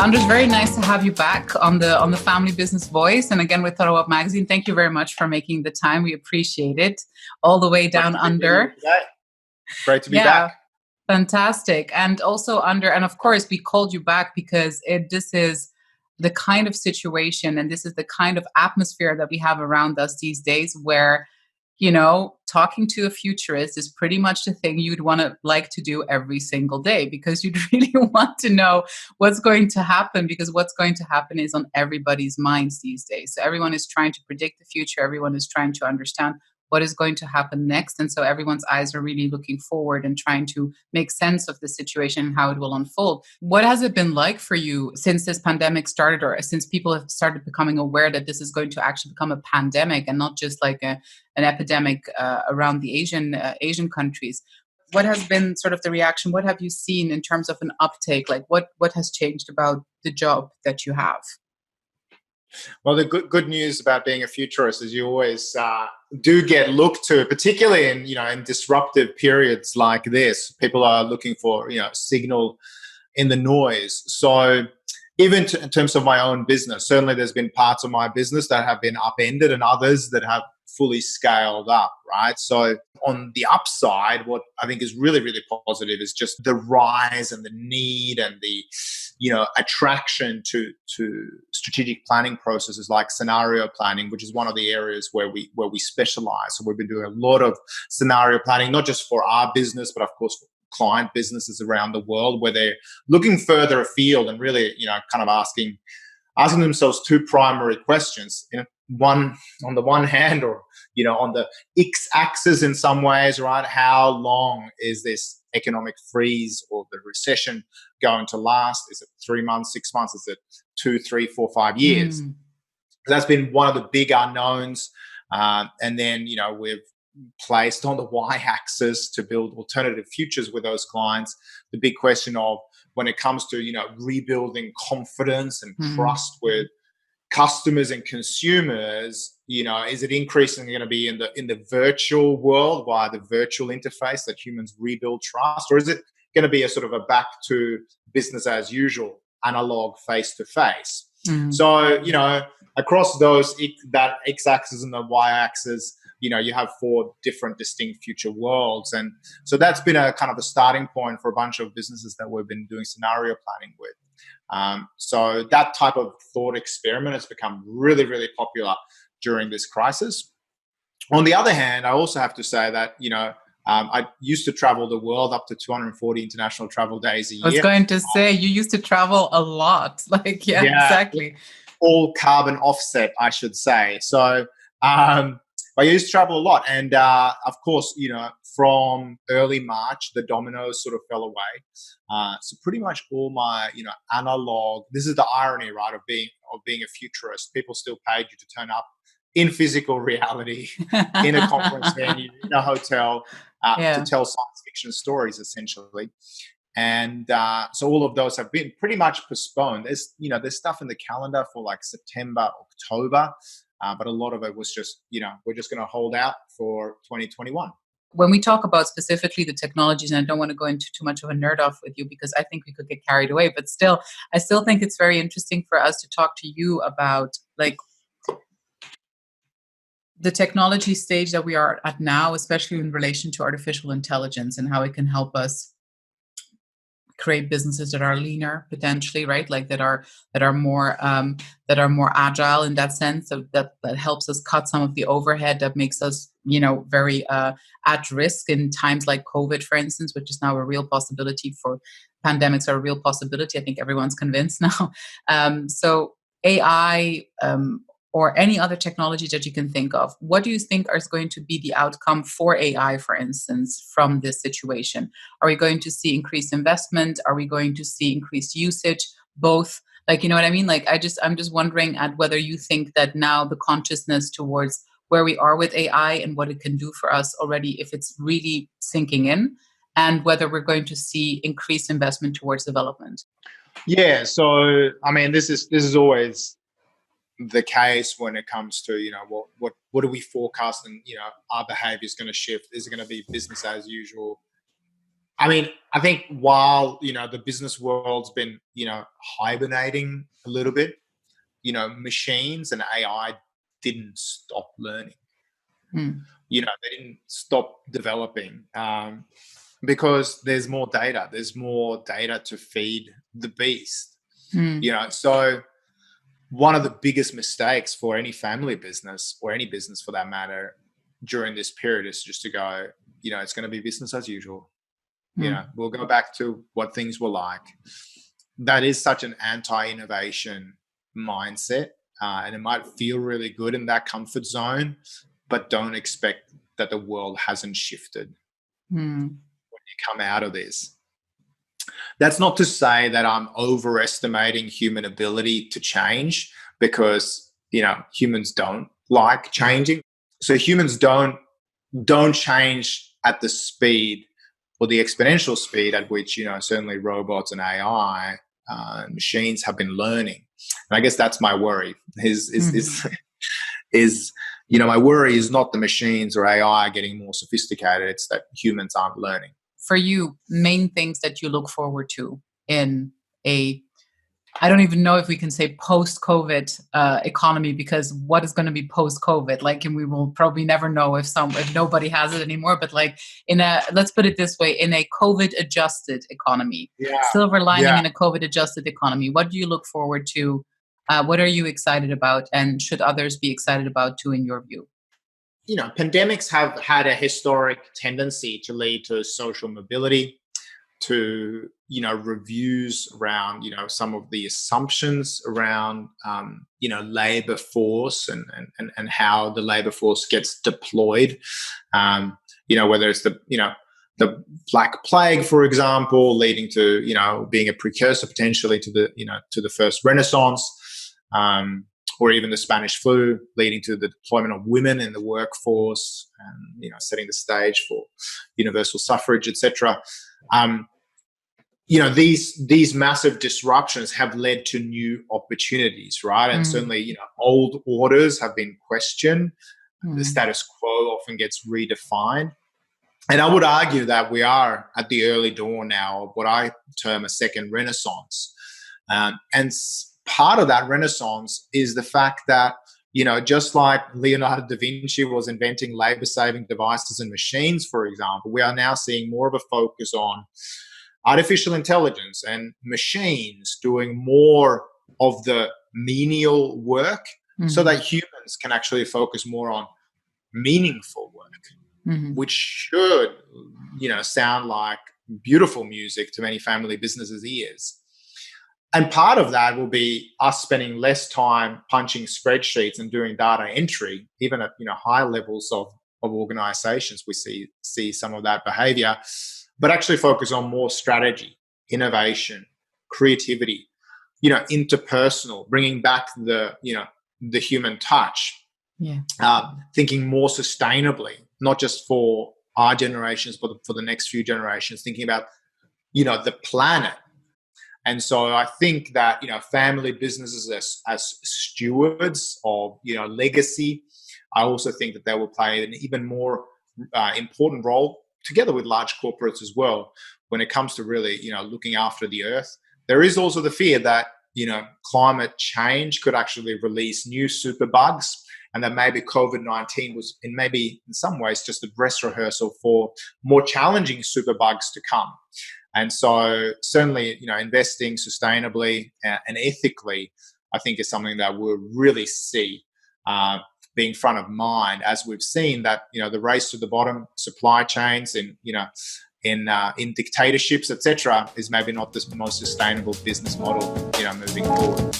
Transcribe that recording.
Anders, very nice to have you back on the Family Business Voice, and again with Tharawat Magazine. Thank you very much for making the time. We appreciate it. All the way down under. Great to be back. Fantastic. And also and of course, we called you back because this is the kind of situation and this is the kind of atmosphere that we have around us these days where, talking to a futurist is pretty much the thing you'd like to do every single day, because you'd really want to know what's going to happen, because what's going to happen is on everybody's minds these days. So everyone is trying to predict the future. Everyone is trying to understand what is going to happen next. And so everyone's eyes are really looking forward and trying to make sense of the situation and how it will unfold. What has it been like for you since this pandemic started, or since people have started becoming aware that this is going to actually become a pandemic and not just like an epidemic around the Asian countries? What has been sort of the reaction? What have you seen in terms of an uptake? Like what has changed about the job that you have? Well, the good news about being a futurist is you always do get looked to, particularly in disruptive periods like this. People are looking for signal in the noise. So even in terms of my own business, certainly there's been parts of my business that have been upended and others that have fully scaled up, right? So on the upside, what I think is really, really positive is just the rise and the need and the attraction to strategic planning processes like scenario planning, which is one of the areas where we specialize. So we've been doing a lot of scenario planning, not just for our business, but of course for client businesses around the world, where they're looking further afield and really, kind of asking themselves two primary questions. One on the one hand, or on the x-axis in some ways, right? How long is this economic freeze or the recession going to last? Is it 3 months, 6 months? Is it 2, 3, 4, 5 years? That's been one of the big unknowns. And then, we've placed on the y-axis to build alternative futures with those clients the big question of, when it comes to, rebuilding confidence and trust with customers and consumers, is it increasingly going to be in the virtual world via the virtual interface that humans rebuild trust, or is it going to be a sort of a back to business as usual, analog face-to-face? So, across that x-axis and the y-axis, you have 4 different distinct future worlds. And so that's been a kind of a starting point for a bunch of businesses that we've been doing scenario planning with. So that type of thought experiment has become really, really popular during this crisis. On the other hand, I also have to say that, I used to travel the world up to 240 international travel days a year. I was going to say, you used to travel a lot. Yeah, exactly. All carbon offset, I should say. So, I used to travel a lot. And, of course, from early March, the dominoes sort of fell away. So pretty much all my, analog, this is the irony, right, of being a futurist. People still paid you to turn up in physical reality, in a conference venue, in a hotel, to tell science fiction stories, essentially. And so all of those have been pretty much postponed. There's stuff in the calendar for like September, October, but a lot of it was just, we're just going to hold out for 2021. When we talk about specifically the technologies, and I don't want to go into too much of a nerd off with you because I think we could get carried away, but I still think it's very interesting for us to talk to you about the technology stage that we are at now, especially in relation to artificial intelligence and how it can help us create businesses that are leaner potentially, right? Like that are more agile in that sense. So that helps us cut some of the overhead that makes us, very at risk in times like COVID, for instance, which is now a real possibility. For pandemics are a real possibility. I think everyone's convinced now. So AI, or any other technology that you can think of, what do you think is going to be the outcome for AI, for instance, from this situation? Are we going to see increased investment? Are we going to see increased usage? Both? You know what I mean? I'm just wondering at whether you think that now the consciousness towards where we are with AI and what it can do for us already, if it's really sinking in, and whether we're going to see increased investment towards development. Yeah. So, I mean, this is always the case when it comes to what do we forecast, and our behavior is going to shift. Is it going to be business as usual? I mean, I think while, the business world's been, hibernating a little bit, machines and AI didn't stop learning. Mm. They didn't stop developing, because there's more data. There's more data to feed the beast. Mm. So one of the biggest mistakes for any family business, or any business for that matter, during this period is just to go, it's going to be business as usual. We'll go back to what things were like. That is such an anti-innovation mindset, and it might feel really good in that comfort zone, but don't expect that the world hasn't shifted when you come out of this. That's not to say that I'm overestimating human ability to change, because humans don't like changing. So humans don't change at the speed, or the exponential speed at which certainly robots and AI machines have been learning. And I guess that's my worry. My worry is not the machines or AI getting more sophisticated. It's that humans aren't learning. For you, main things that you look forward to in I don't even know if we can say post-COVID economy, because what is going to be post-COVID? Like, and we will probably never know if nobody has it anymore. But like let's put it this way, in a COVID-adjusted economy, silver lining in a COVID-adjusted economy, what do you look forward to? What are you excited about, and should others be excited about too, in your view? Pandemics have had a historic tendency to lead to social mobility, to reviews around some of the assumptions around labor force and how the labor force gets deployed. Whether it's the Black Plague, for example, leading to being a precursor potentially to the first Renaissance. Or even the Spanish flu, leading to the deployment of women in the workforce, and setting the stage for universal suffrage, etc. These massive disruptions have led to new opportunities, right? And certainly, old orders have been questioned. The status quo often gets redefined. And I would argue that we are at the early dawn now of what I term a second Renaissance. And part of that Renaissance is the fact that, just like Leonardo da Vinci was inventing labor-saving devices and machines, for example, we are now seeing more of a focus on artificial intelligence and machines doing more of the menial work, so that humans can actually focus more on meaningful work, which should, sound like beautiful music to many family businesses' ears. And part of that will be us spending less time punching spreadsheets and doing data entry, even at high levels of organizations. We see some of that behavior, but actually focus on more strategy, innovation, creativity, interpersonal, bringing back the human touch, thinking more sustainably, not just for our generations, but for the next few generations, thinking about the planet. And so I think that, family businesses as stewards of, legacy, I also think that they will play an even more important role, together with large corporates as well, when it comes to really, looking after the earth. There is also the fear that, climate change could actually release new superbugs, and that maybe COVID-19 was, in some ways, just a dress rehearsal for more challenging superbugs to come. And so certainly, investing sustainably and ethically, I think, is something that we'll really see being front of mind, as we've seen that, the race to the bottom, supply chains in dictatorships, etc., is maybe not the most sustainable business model, moving forward.